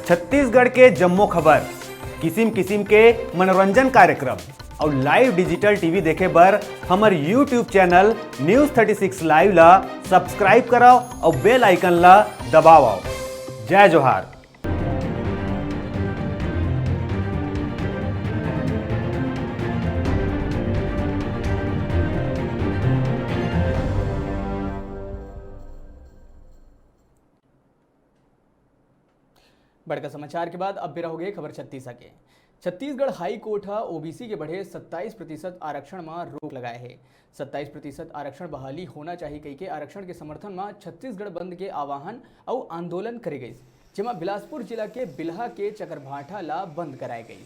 छत्तीसगढ़ के जम्मो खबर, किसिम किसिम के मनोरंजन कार्यक्रम और लाइव डिजिटल टीवी देखे बर हमर यूट्यूब चैनल News36 लाइव ला सब्सक्राइब कराओ और बेल आइकन ला दबाओ। जय जोहार। बड़का समाचार के बाद अब बेरा हो गए खबर छत्तीसगढ़ के। छत्तीसगढ़ हाई कोर्ट ओबीसी के बढ़े 27% आरक्षण में रोक लगाए है। 27% आरक्षण बहाली होना चाहिए कही के आरक्षण के समर्थन में छत्तीसगढ़ बंद के आह्वान और आंदोलन करे गई, जेमा बिलासपुर जिला के बिल्हा के चकरभाठा ला बंद कराए गई।